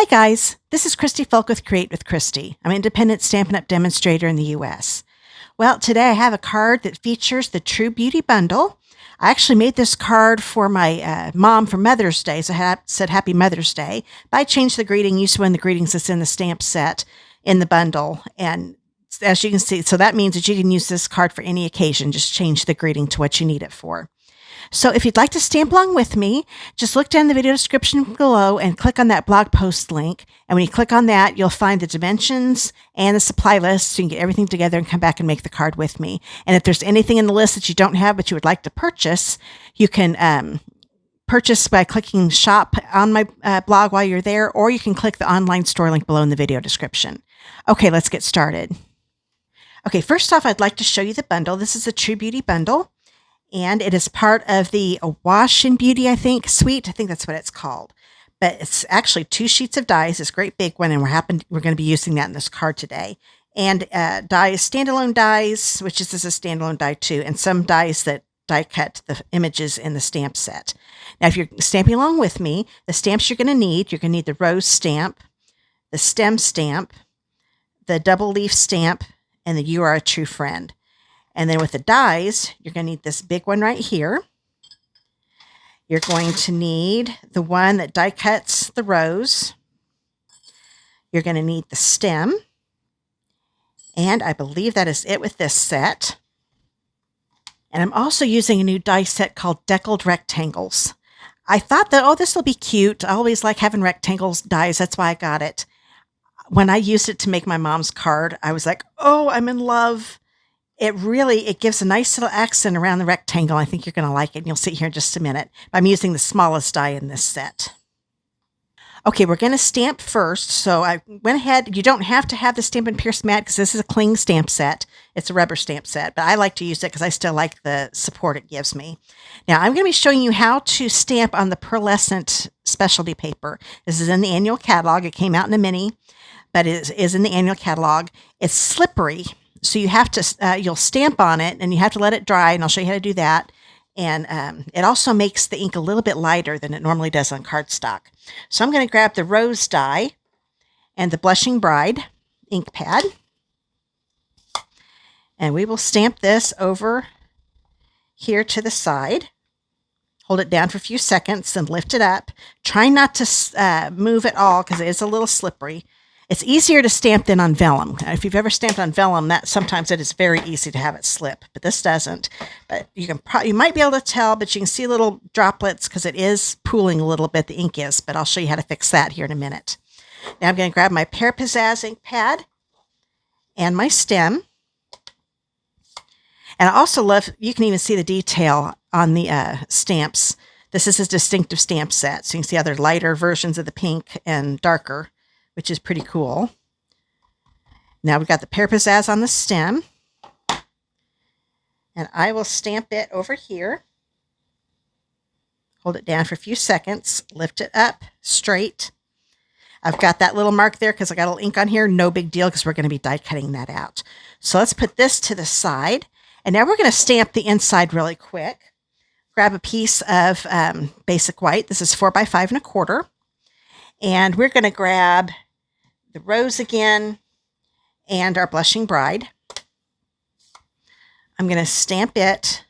Hi guys, this is Christy Fulk with Create with Christy. I'm an independent Stampin' Up! Demonstrator in the US. Well, today I have a card that features the True Beauty Bundle. I actually made this card for my mom for Mother's Day, so I said Happy Mother's Day. But I changed the greeting, used one of the greetings that's in the stamp set in the bundle. And as you can see, so that means that you can use this card for any occasion. Just change the greeting to what you need it for. So if you'd like to stamp along with me, just look down the video description below and click on that blog post link. And when you click on that, you'll find the dimensions and the supply list so you can get everything together and come back and make the card with me. And if there's anything in the list that you don't have but you would like to purchase, you can purchase by clicking shop on my blog while you're there, or you can click the online store link below in the video description. Okay, let's get started. Okay, first off, I'd like to show you the bundle. This is a True Beauty Bundle. And it is part of the Wash and Beauty, I think, suite. I think that's what it's called. But it's actually 2 sheets of dies, this great big one, and we're going to be using that in this card today. And dies, standalone dies, which this is a standalone die too, and some dies that die cut the images in the stamp set. Now, if you're stamping along with me, the stamps you're going to need the rose stamp, the stem stamp, the double leaf stamp, and the You Are a True Friend. And then with the dies, you're going to need this big one right here. You're going to need the one that die cuts the rose. You're going to need the stem. And I believe that is it with this set. And I'm also using a new die set called Deckled Rectangles. I thought that, oh, this will be cute. I always like having rectangles dies. That's why I got it. When I used it to make my mom's card, I was like, oh, I'm in love. It gives a nice little accent around the rectangle. I think you're going to like it, and you'll see here in just a minute. I'm using the smallest die in this set. Okay, we're going to stamp first. So I went ahead. You don't have to have the Stampin' Pierce mat because this is a cling stamp set. It's a rubber stamp set, but I like to use it because I still like the support it gives me. Now, I'm going to be showing you how to stamp on the Pearlescent Specialty Paper. This is in the annual catalog. It came out in a mini, but it is in the annual catalog. It's slippery. So you have to, you'll stamp on it and you have to let it dry, and I'll show you how to do that. And it also makes the ink a little bit lighter than it normally does on cardstock. So I'm going to grab the rose die and the Blushing Bride ink pad. And we will stamp this over here to the side. Hold it down for a few seconds and lift it up. Try not to move at all because it is a little slippery. It's easier to stamp than on vellum. If you've ever stamped on vellum, sometimes it is very easy to have it slip, but this doesn't. But you might be able to tell, but you can see little droplets because it is pooling a little bit, the ink is, but I'll show you how to fix that here in a minute. Now I'm going to grab my Pear Pizzazz ink pad and my stem. And I also love, you can even see the detail on the stamps. This is a distinctive stamp set, so you can see other lighter versions of the pink and darker, which is pretty cool. Now we've got the Pear Pizzazz on the stem. And I will stamp it over here. Hold it down for a few seconds. Lift it up straight. I've got that little mark there because I got a little ink on here. No big deal because we're going to be die cutting that out. So let's put this to the side. And now we're going to stamp the inside really quick. Grab a piece of basic white. This is 4 by 5 1/4. And we're going to grab the rose again and our Blushing Bride. I'm going to stamp it.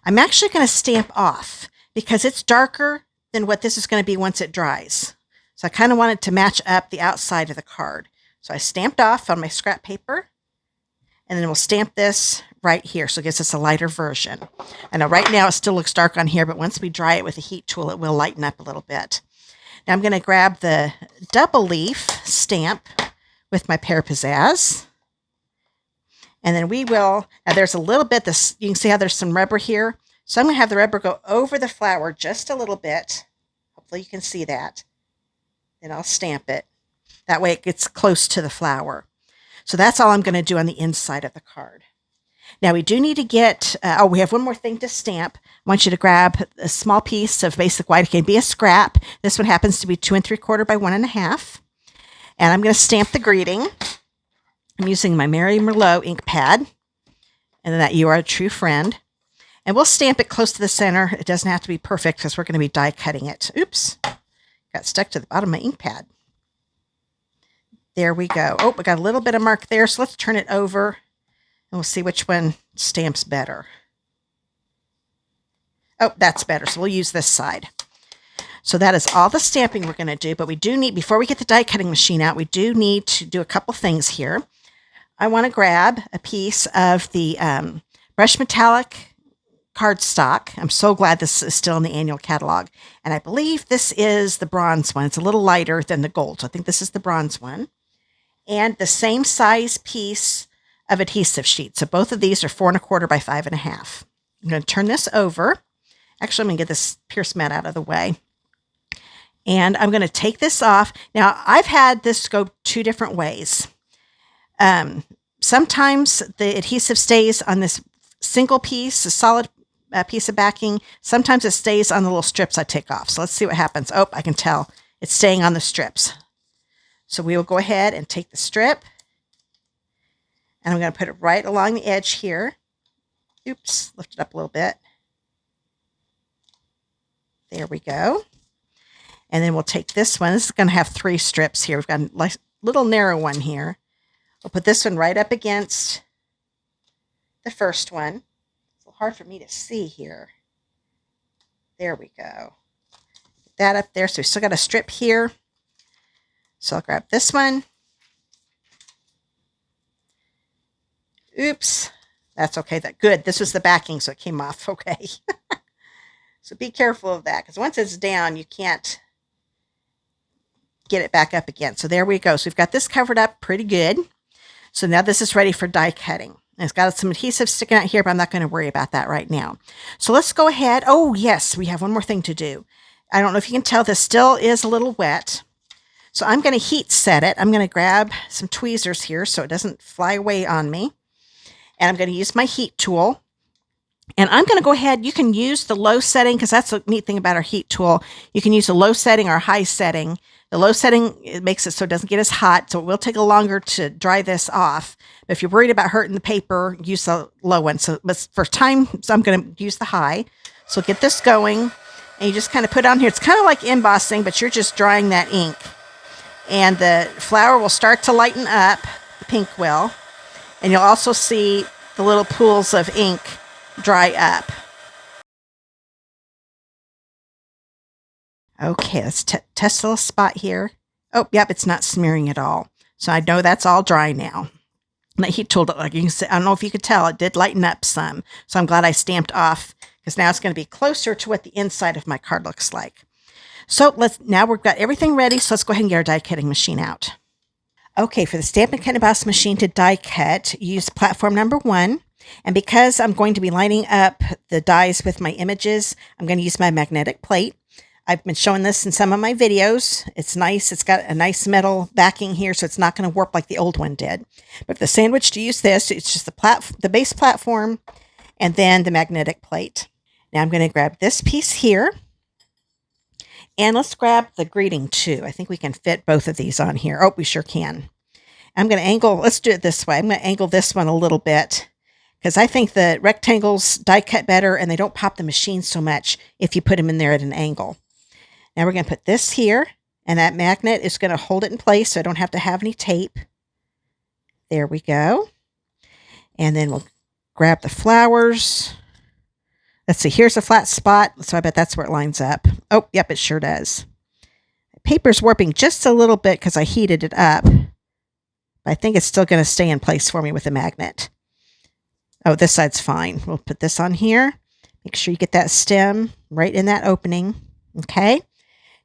I'm actually going to stamp off because it's darker than what this is going to be once it dries. So I kind of wanted to match up the outside of the card. So I stamped off on my scrap paper, and then we'll stamp this right here. So it gives us a lighter version. I know right now it still looks dark on here, but once we dry it with a heat tool, it will lighten up a little bit. Now I'm going to grab the double leaf stamp with my Pear Pizzazz. And then we will, now there's a little bit, you can see how there's some rubber here. So I'm going to have the rubber go over the flower just a little bit. Hopefully you can see that. Then I'll stamp it. That way it gets close to the flower. So that's all I'm going to do on the inside of the card. Now we do need to get, we have one more thing to stamp. I want you to grab a small piece of basic white. It can be a scrap. This one happens to be 2 3/4 by 1 1/2. And I'm going to stamp the greeting. I'm using my Mary Merlot ink pad. And then that You Are a True Friend. And we'll stamp it close to the center. It doesn't have to be perfect because we're going to be die cutting it. Oops. Got stuck to the bottom of my ink pad. There we go. Oh, we got a little bit of mark there. So let's turn it over and we'll see which one stamps better. Oh, that's better. So we'll use this side. So that is all the stamping we're going to do. But we do need, before we get the die cutting machine out, we do need to do a couple things here. I want to grab a piece of the Brush Metallic cardstock. I'm so glad this is still in the annual catalog. And I believe this is the bronze one. It's a little lighter than the gold. So I think this is the bronze one. And the same size piece of adhesive sheet. So both of these are 4 1/4 by 5 1/2. I'm going to turn this over. Actually, I'm going to get this pierce mat out of the way. And I'm going to take this off. Now, I've had this go 2 different ways. Sometimes the adhesive stays on this single piece, a solid piece of backing. Sometimes it stays on the little strips I take off. So let's see what happens. Oh, I can tell it's staying on the strips. So we will go ahead and take the strip. And I'm going to put it right along the edge here. Oops, lift it up a little bit. There we go. And then we'll take this one. This is going to have 3 strips here. We've got a little narrow one here. We'll put this one right up against the first one. It's a little hard for me to see here. There we go. Get that up there. So we still got a strip here. So I'll grab this one. Oops. That's okay. Good. This was the backing, so it came off. Okay. So be careful of that, because once it's down, you can't get it back up again. So there we go. So we've got this covered up pretty good. So now this is ready for die cutting. And it's got some adhesive sticking out here, but I'm not going to worry about that right now. So let's go ahead. Oh, yes, we have one more thing to do. I don't know if you can tell, this still is a little wet. So I'm going to heat set it. I'm going to grab some tweezers here so it doesn't fly away on me. And I'm going to use my heat tool. And I'm going to go ahead. You can use the low setting, because that's the neat thing about our heat tool. You can use a low setting or a high setting. The low setting, it makes it so it doesn't get as hot. So it will take a longer to dry this off. But if you're worried about hurting the paper, use the low one. So but for time, so I'm going to use the high. So get this going. And you just kind of put it on here. It's kind of like embossing, but you're just drying that ink. And the flower will start to lighten up. The pink will. And you'll also see the little pools of ink dry up. Okay, let's test a little spot here. Oh, yep, it's not smearing at all. So I know that's all dry now. And that heat tool, like you can see, I don't know if you could tell, it did lighten up some. So I'm glad I stamped off, because now it's going to be closer to what the inside of my card looks like. So now we've got everything ready. So let's go ahead and get our die cutting machine out. Okay, for the Stampin' Cut and Emboss machine to die cut, use platform number 1. And because I'm going to be lining up the dies with my images, I'm going to use my magnetic plate. I've been showing this in some of my videos. It's nice. It's got a nice metal backing here, so it's not going to warp like the old one did. But for the sandwich, to use this, it's just the base platform and then the magnetic plate. Now I'm going to grab this piece here. And let's grab the greeting too. I think we can fit both of these on here. Oh, we sure can. I'm going to angle, let's do it this way. I'm going to angle this one a little bit, because I think the rectangles die cut better and they don't pop the machine so much if you put them in there at an angle. Now we're going to put this here, and that magnet is going to hold it in place so I don't have to have any tape. There we go. And then we'll grab the flowers. Let's see, here's a flat spot, so I bet that's where it lines up. Oh, yep, it sure does. The paper's warping just a little bit because I heated it up. But I think it's still going to stay in place for me with the magnet. Oh, this side's fine. We'll put this on here. Make sure you get that stem right in that opening. Okay.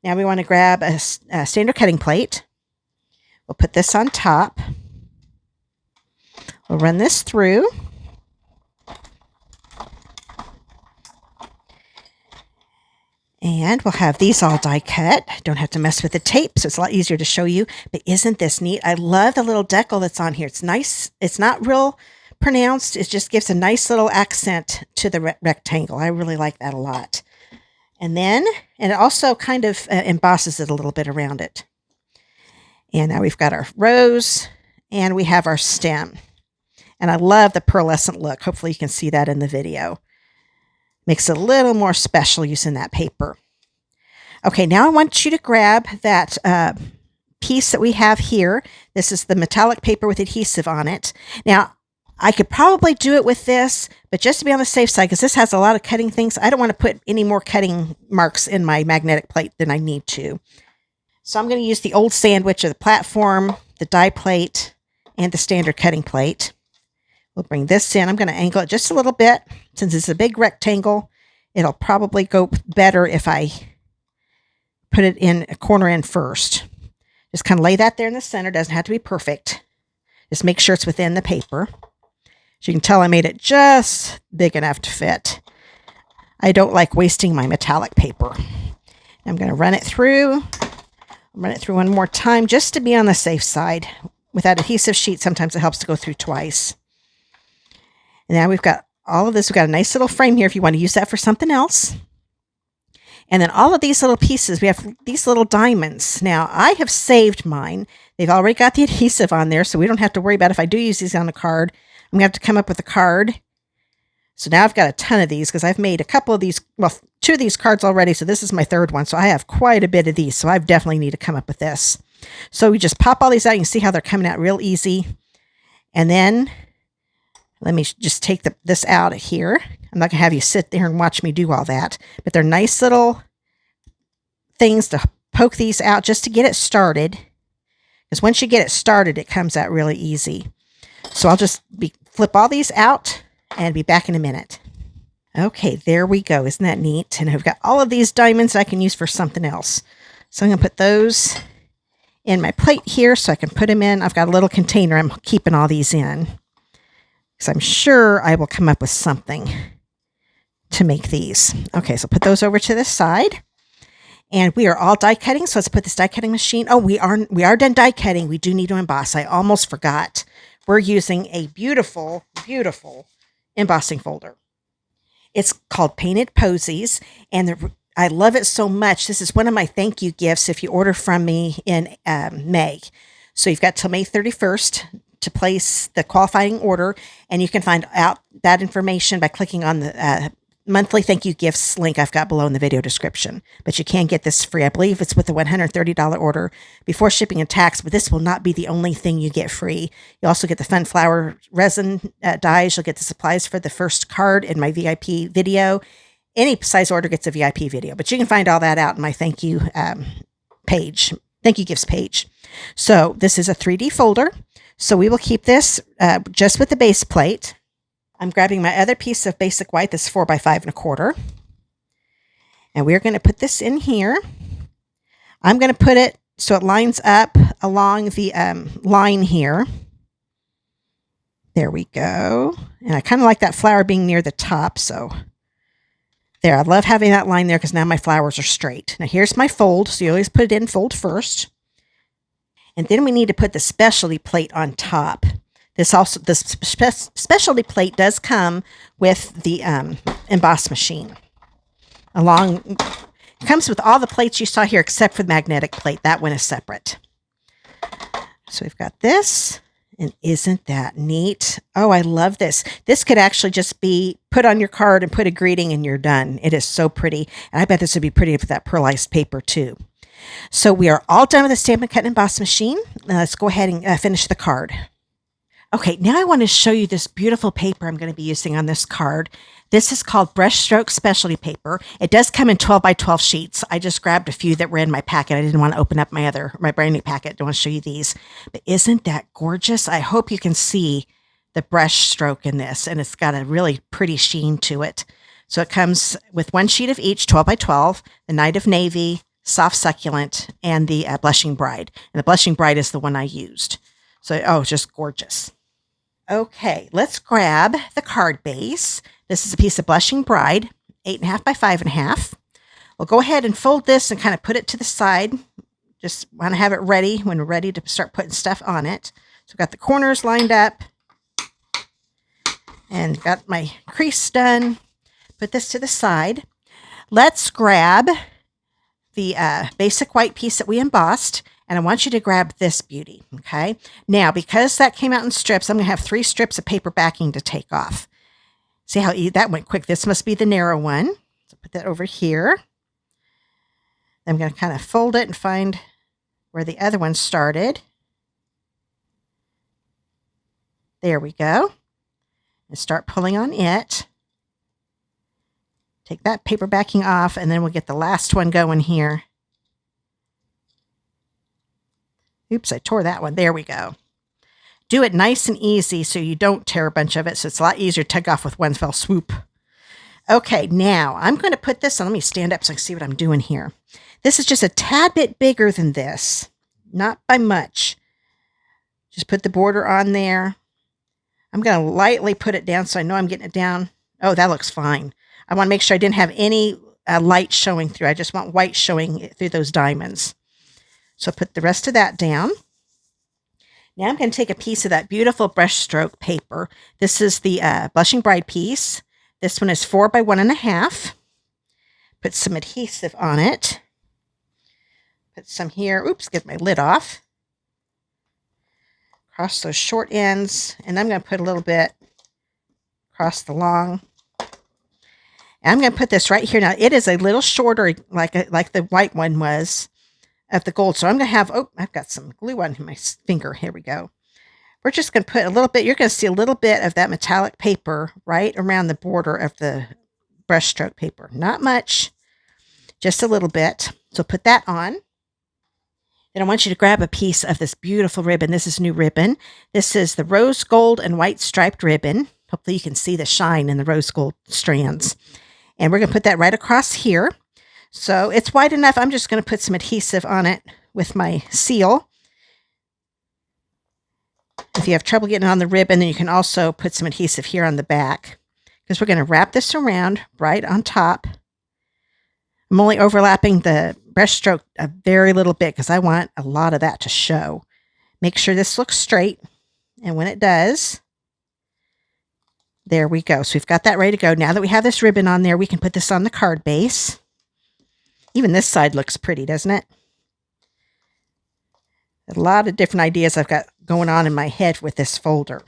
Now we want to grab a standard cutting plate. We'll put this on top. We'll run this through. And we'll have these all die cut. Don't have to mess with the tape, so it's a lot easier to show you. But isn't this neat? I love the little decal that's on here. It's nice. It's not real pronounced. It just gives a nice little accent to the rectangle. I really like that a lot. And it also kind of embosses it a little bit around it. And now we've got our rose, and we have our stem. And I love the pearlescent look. Hopefully you can see that in the video. Makes it a little more special using that paper. Okay, now I want you to grab that piece that we have here. This is the metallic paper with adhesive on it. Now, I could probably do it with this, but just to be on the safe side, because this has a lot of cutting things, I don't want to put any more cutting marks in my magnetic plate than I need to. So I'm going to use the old sandwich or the platform, the die plate, and the standard cutting plate. We'll bring this in. I'm going to angle it just a little bit. Since it's a big rectangle, it'll probably go better if I put it in a corner in first. Just kind of lay that there in the center. Doesn't have to be perfect. Just make sure it's within the paper. As you can tell, I made it just big enough to fit. I don't like wasting my metallic paper. I'm going to run it through. Run it through one more time just to be on the safe side. With that adhesive sheet, sometimes it helps to go through twice. And now we've got all of this. We've got a nice little frame here if you want to use that for something else. And then all of these little pieces, we have these little diamonds. Now, I have saved mine. They've already got the adhesive on there, so we don't have to worry about if I do use these on a card. I'm going to have to come up with a card. So now I've got a ton of these because I've made a couple of these, well, 2 of these cards already. So this is my 3rd one. So I have quite a bit of these. So I definitely need to come up with this. So we just pop all these out. You can see how they're coming out real easy. And then let me just take this out of here. I'm not going to have you sit there and watch me do all that. But they're nice little things to poke these out just to get it started. Because once you get it started, it comes out really easy. So I'll just flip all these out and be back in a minute. Okay, there we go. Isn't that neat? And I've got all of these diamonds I can use for something else. So I'm going to put those in my plate here so I can put them in. I've got a little container I'm keeping all these in because I'm sure I will come up with something to make these. Okay, so put those over to the side. And we are all die cutting, so let's put this die cutting machine. Oh, we are done die cutting. We do need to emboss. I almost forgot. We're using a beautiful, beautiful embossing folder. It's called Painted Posies, and I love it so much. This is one of my thank you gifts if you order from me in May. So you've got till May 31st to place the qualifying order, and you can find out that information by clicking on the monthly thank you gifts link I've got below in the video description. But you can get this free. I believe it's with the $130 order before shipping and tax, but this will not be the only thing you get free. You also get the fun flower resin dies. You'll get the supplies for the first card in my VIP video. Any size order gets a VIP video, but you can find all that out in my thank you page, thank you gifts page. So this is a 3D folder. So we will keep this just with the base plate. I'm grabbing my other piece of basic white that's 4 by 5 1/4. And we're going to put this in here. I'm going to put it so it lines up along the line here. There we go. And I kind of like that flower being near the top. So there, I love having that line there because now my flowers are straight. Now here's my fold. So you always put it in fold first. And then we need to put the specialty plate on top. The specialty plate does come with the emboss machine. It comes with all the plates you saw here except for the magnetic plate. That one is separate. So we've got this, and isn't that neat? Oh, I love this. This could actually just be put on your card and put a greeting and you're done. It is so pretty. And I bet this would be pretty with that pearlized paper too. So we are all done with the Stampin' Cut and Emboss machine. Let's go ahead and finish the card. Okay, now I want to show you this beautiful paper I'm going to be using on this card. This is called Brushstroke Specialty Paper. It does come in 12 by 12 sheets. I just grabbed a few that were in my packet. I didn't want to open up my brand new packet. I don't want to show you these. But isn't that gorgeous? I hope you can see the brush stroke in this, and it's got a really pretty sheen to it. So it comes with 1 sheet of each, 12 by 12, the Night of Navy, Soft Succulent, and the Blushing Bride. And the Blushing Bride is the one I used. So, oh, just gorgeous. Okay, let's grab the card base. This is a piece of Blushing Bride, 8.5 by 5.5. We'll go ahead and fold this and kind of put it to the side. Just want to have it ready when we're ready to start putting stuff on it. So I've got the corners lined up and got my crease done. Put this to the side. Let's grab the basic white piece that we embossed. And I want you to grab this beauty, okay? Now, because that came out in strips, I'm going to have 3 strips of paper backing to take off. See how that went quick? This must be the narrow one. So put that over here. I'm going to kind of fold it and find where the other one started. There we go. And start pulling on it. Take that paper backing off, and then we'll get the last one going here. Oops, I tore that one. There we go. Do it nice and easy so you don't tear a bunch of it, so it's a lot easier to tug off with one fell swoop. Okay, now I'm going to put this on. Let me stand up so I can see what I'm doing here. This is just a tad bit bigger than this, not by much. Just put the border on there. I'm going to lightly put it down so I know I'm getting it down. Oh, that looks fine. I want to make sure I didn't have any light showing through. I just want white showing through those diamonds. So put the rest of that down. Now I'm going to take a piece of that beautiful Brushstroke paper. This is the Blushing Bride piece. This one is 4 by 1.5. Put some adhesive on it. Put some here. Oops, get my lid off. Across those short ends. And I'm going to put a little bit across the long. And I'm going to put this right here. Now, it is a little shorter, like the white one was of the gold. So I'm going to have, oh, I've got some glue on my finger. Here we go. We're just going to put a little bit, you're going to see a little bit of that metallic paper right around the border of the Brushstroke paper. Not much, just a little bit. So put that on. Then I want you to grab a piece of this beautiful ribbon. This is new ribbon. This is the rose gold and white striped ribbon. Hopefully you can see the shine in the rose gold strands. And we're going to put that right across here. So it's wide enough. I'm just going to put some adhesive on it with my seal. If you have trouble getting on the ribbon, then you can also put some adhesive here on the back, because we're going to wrap this around right on top. I'm only overlapping the Brushstroke a very little bit because I want a lot of that to show. Make sure this looks straight. And when it does, there we go. So we've got that ready to go. Now that we have this ribbon on there, we can put this on the card base. Even this side looks pretty, doesn't it? A lot of different ideas I've got going on in my head with this folder.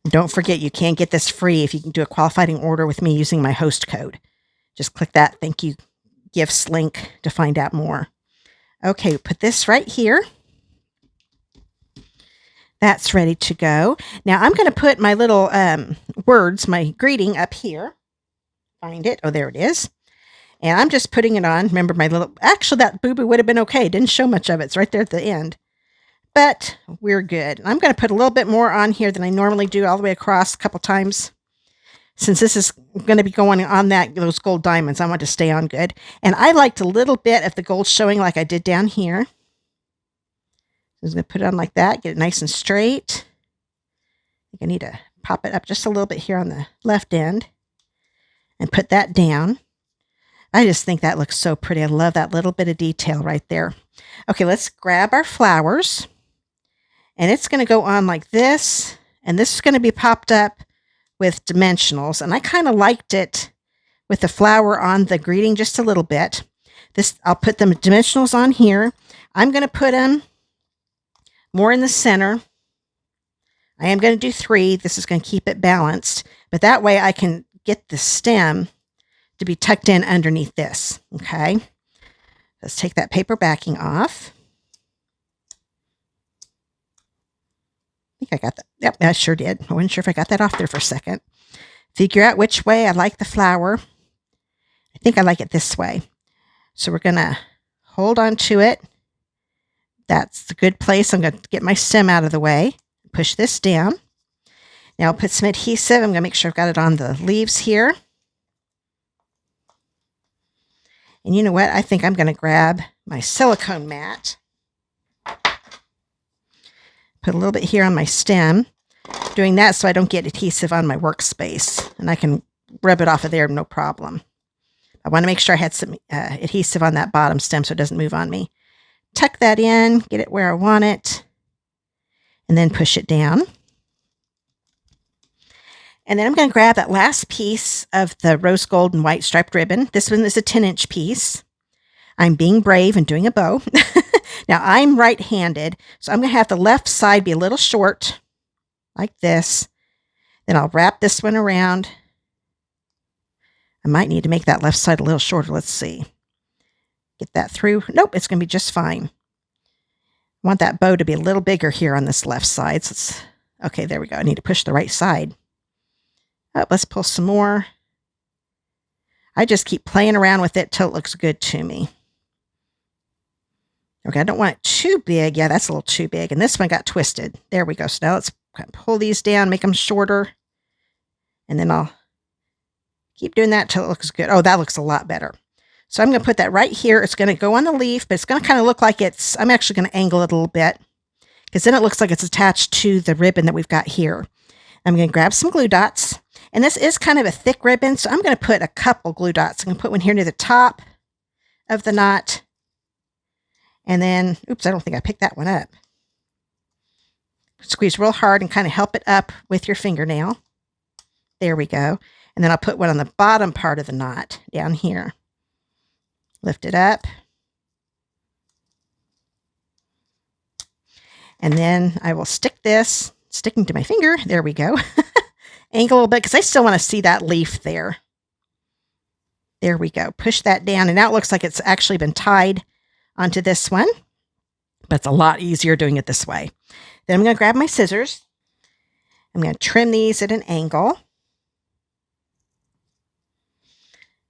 Don't forget, you can get this free if you can do a qualifying order with me using my host code. Just click that thank you gifts link to find out more. Okay, put this right here. That's ready to go. Now I'm going to put my little words, my greeting up here. Find it. Oh, there it is. And I'm just putting it on. Remember my little, actually that boo-boo would have been okay. Didn't show much of it. It's right there at the end. But we're good. I'm going to put a little bit more on here than I normally do all the way across a couple times. Since this is going to be going on those gold diamonds, I want to stay on good. And I liked a little bit of the gold showing like I did down here. I'm just going to put it on like that. Get it nice and straight. I think I need to pop it up just a little bit here on the left end. And put that down. I just think that looks so pretty. I love that little bit of detail right there. Okay, let's grab our flowers. And it's going to go on like this. And this is going to be popped up with dimensionals. And I kind of liked it with the flower on the greeting just a little bit. I'll put the dimensionals on here. I'm going to put them more in the center. I am going to do 3. This is going to keep it balanced. But that way I can get the stem to be tucked in underneath this. Okay. Let's take that paper backing off. I think I got that. Yep, I sure did. I wasn't sure if I got that off there for a second. Figure out which way I like the flower. I think I like it this way. So we're going to hold on to it. That's a good place. I'm going to get my stem out of the way. Push this down. Now I'll put some adhesive. I'm going to make sure I've got it on the leaves here. And you know what? I think I'm going to grab my silicone mat. Put a little bit here on my stem. Doing that so I don't get adhesive on my workspace. And I can rub it off of there, no problem. I want to make sure I had some adhesive on that bottom stem so it doesn't move on me. Tuck that in, get it where I want it, and then push it down. And then I'm going to grab that last piece of the rose gold and white striped ribbon. This one is a 10-inch piece. I'm being brave and doing a bow. Now I'm right-handed, so I'm going to have the left side be a little short, like this. Then I'll wrap this one around. I might need to make that left side a little shorter. Let's see. Get that through. Nope, it's going to be just fine. I want that bow to be a little bigger here on this left side. So okay, there we go. I need to push the right side. Oh, let's pull some more. I just keep playing around with it till it looks good to me. Okay, I don't want it too big. Yeah, that's a little too big. And this one got twisted. There we go. So now let's pull these down, make them shorter. And then I'll keep doing that till it looks good. Oh, that looks a lot better. So I'm going to put that right here. It's going to go on the leaf, but it's going to kind of look like it's, I'm actually going to angle it a little bit because then it looks like it's attached to the ribbon that we've got here. I'm going to grab some glue dots. And this is kind of a thick ribbon, so I'm going to put a couple glue dots. I'm going to put one here near the top of the knot. And then, oops, I don't think I picked that one up. Squeeze real hard and kind of help it up with your fingernail. There we go. And then I'll put one on the bottom part of the knot down here. Lift it up. And then I will stick this, sticking to my finger. There we go. Angle a little bit because I still want to see that leaf there. There we go. Push that down. And now it looks like it's actually been tied onto this one. But it's a lot easier doing it this way. Then I'm going to grab my scissors. I'm going to trim these at an angle.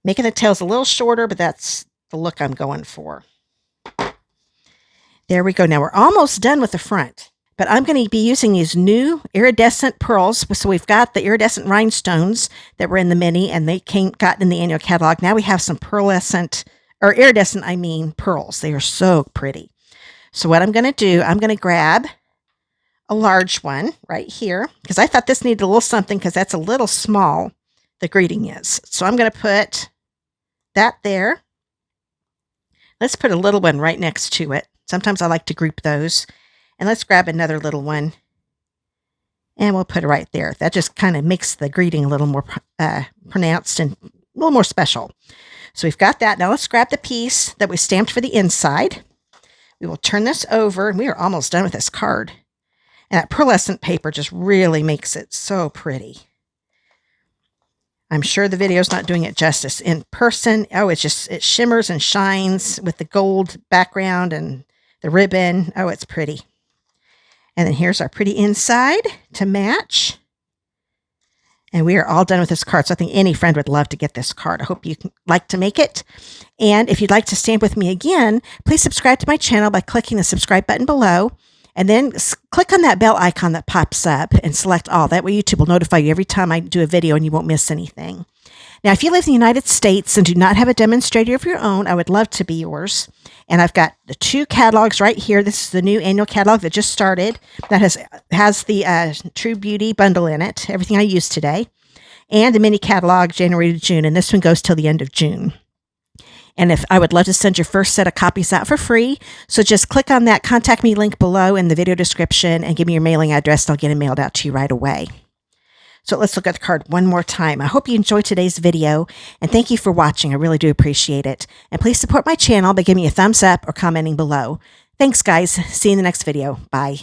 Making the tails a little shorter, but that's the look I'm going for. There we go. Now we're almost done with the front, but I'm going to be using these new iridescent pearls. So we've got the iridescent rhinestones that were in the mini and they got in the annual catalog. Now we have some iridescent, pearls. They are so pretty. So what I'm going to do, I'm going to grab a large one right here because I thought this needed a little something because that's a little small, the greeting is. So I'm going to put that there. Let's put a little one right next to it. Sometimes I like to group those. And let's grab another little one. And we'll put it right there. That just kind of makes the greeting a little more pronounced and a little more special. So we've got that. Now let's grab the piece that we stamped for the inside. We will turn this over. And we are almost done with this card. And that pearlescent paper just really makes it so pretty. I'm sure the video's not doing it justice. In person, oh, it shimmers and shines with the gold background and the ribbon. Oh, it's pretty. And then here's our pretty inside to match. And we are all done with this card. So I think any friend would love to get this card. I hope you like to make it. And if you'd like to stamp with me again, please subscribe to my channel by clicking the subscribe button below. And then click on that bell icon that pops up and select all. That way YouTube will notify you every time I do a video and you won't miss anything. Now, if you live in the United States and do not have a demonstrator of your own, I would love to be yours. And I've got the 2 catalogs right here. This is the new annual catalog that just started. That has the True Beauty bundle in it, everything I used today. And the mini catalog January to June. And this one goes till the end of June. And I would love to send your first set of copies out for free. So just click on that contact me link below in the video description and give me your mailing address and I'll get it mailed out to you right away. So let's look at the card one more time. I hope you enjoyed today's video and thank you for watching. I really do appreciate it. And please support my channel by giving me a thumbs up or commenting below. Thanks guys. See you in the next video. Bye.